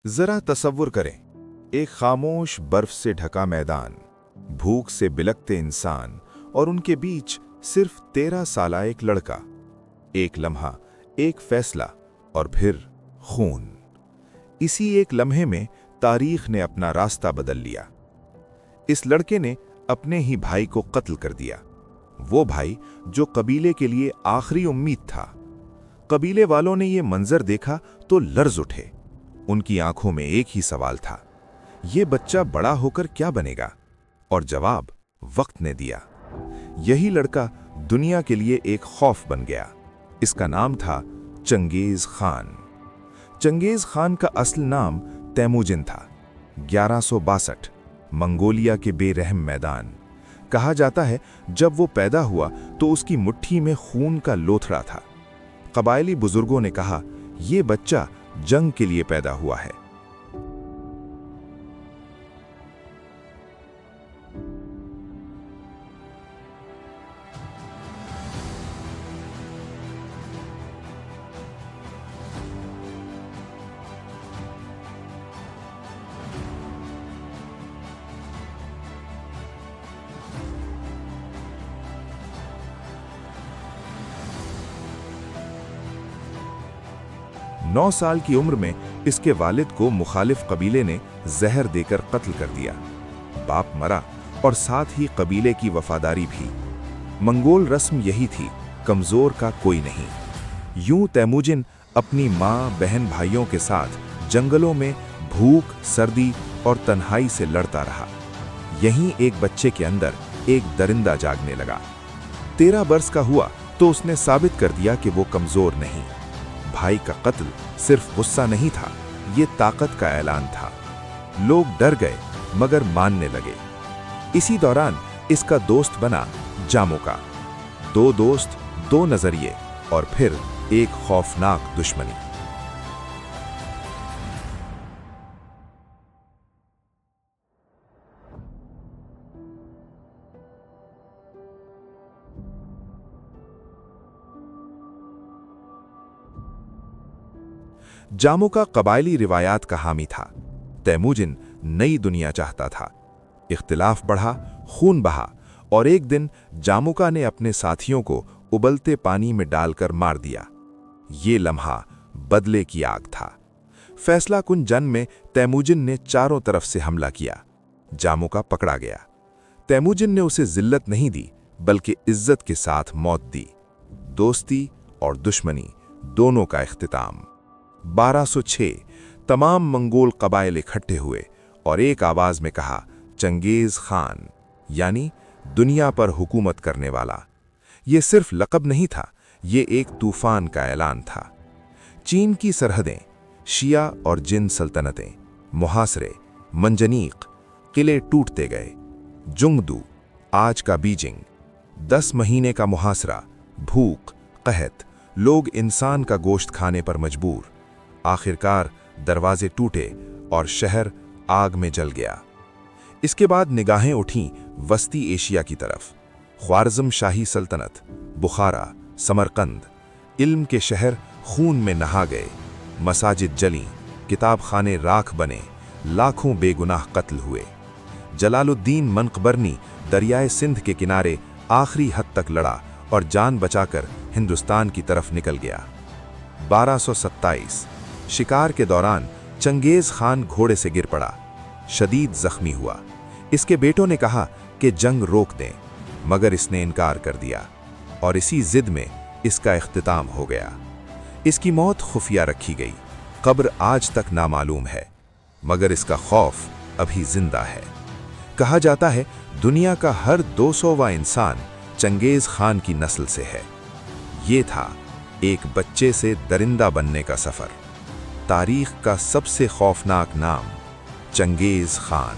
जरा तसव्वुर करें, एक खामोश बर्फ से ढका मैदान, भूख से बिलखते इंसान और उनके बीच सिर्फ 13 साला एक लड़का। एक लम्हा, एक फैसला और फिर खून। इसी एक लम्हे में तारीख ने अपना रास्ता बदल लिया। इस लड़के ने अपने ही भाई को कत्ल कर दिया, वो भाई जो कबीले के लिए आखिरी उम्मीद था। कबीले वालों ने ये मंजर देखा तो लर्ज उठे। उनकी आंखों में एक ही सवाल था, ये बच्चा बड़ा होकर क्या बनेगा? और जवाब वक्त ने दिया। यही लड़का दुनिया के लिए एक खौफ बन गया। इसका नाम था चंगेज खान। चंगेज खान का असल नाम तैमूजिन था। 1162, मंगोलिया के बेरहम मैदान। कहा जाता है जब वो पैदा हुआ तो उसकी मुट्ठी में खून का लोथड़ा था। कबायली बुजुर्गों ने कहा, ये बच्चा जंग के लिए पैदा हुआ है। नौ साल की उम्र में इसके वालिद को मुखालिफ कबीले ने जहर देकर कत्ल कर दिया। बाप मरा और साथ ही कबीले की वफादारी भी। मंगोल रस्म यही थी, कमजोर का कोई नहीं। यूं तैमूजिन अपनी माँ बहन भाइयों के साथ जंगलों में भूख, सर्दी और तन्हाई से लड़ता रहा। यहीं एक बच्चे के अंदर एक दरिंदा जागने लगा। 13 बरस का हुआ तो उसने साबित कर दिया कि वो कमजोर नहीं। भाई का कत्ल सिर्फ गुस्सा नहीं था, ये ताकत का ऐलान था। लोग डर गए मगर मानने लगे। इसी दौरान इसका दोस्त बना जामोका। 2 दोस्त, 2 नजरिए और फिर एक खौफनाक दुश्मनी। जामोका कबायली रिवायात का हामी था। तैमूजिन नई दुनिया चाहता था। इख्तिलाफ बढ़ा, खून बहा और एक दिन जामोका ने अपने साथियों को उबलते पानी में डालकर मार दिया। ये लम्हा बदले की आग था। फैसला कुन जंग में तैमूजिन ने चारों तरफ से हमला किया। जामोका पकड़ा गया। तैमूजिन ने उसे जिल्लत नहीं दी बल्कि इज्जत के साथ मौत दी। दोस्ती और दुश्मनी दोनों का इख्तिताम। 1206 तमाम मंगोल कबाइल इकट्ठे हुए और एक आवाज में कहा, चंगेज खान, यानी दुनिया पर हुकूमत करने वाला। ये सिर्फ लक़ब नहीं था, ये एक तूफान का ऐलान था। चीन की सरहदें, शिया और जिन सल्तनतें, मुहासरे, मंजनीक, किले टूटते गए। जुंगदू, आज का बीजिंग, 10 महीने का मुहासरा, भूख, कहत, लोग इंसान का गोश्त खाने पर मजबूर। आखिरकार दरवाजे टूटे और शहर आग में जल गया। इसके बाद निगाहें उठीं वस्ती एशिया की तरफ। ख्वारज़म शाही सल्तनत, बुखारा, समरकंद, इल्म के शहर खून में नहा गए। मसाजिद जलीं, किताब खाने राख बने, लाखों बेगुनाह कत्ल हुए। जलालुद्दीन मनकबरनी दरियाए सिंध के किनारे आखिरी हद तक लड़ा और जान बचाकर हिंदुस्तान की तरफ निकल गया। 1227 शिकार के दौरान चंगेज खान घोड़े से गिर पड़ा, शदीद जख्मी हुआ। इसके बेटों ने कहा कि जंग रोक दें, मगर इसने इनकार कर दिया और इसी जिद में इसका इख्तिताम हो गया। इसकी मौत खुफिया रखी गई। कब्र आज तक नामालूम है, मगर इसका खौफ अभी जिंदा है। कहा जाता है दुनिया का हर 200वां इंसान चंगेज खान की नस्ल से है। ये था एक बच्चे से दरिंदा बनने का सफर। तारीख का सबसे खौफनाक नाम, चंगेज खान।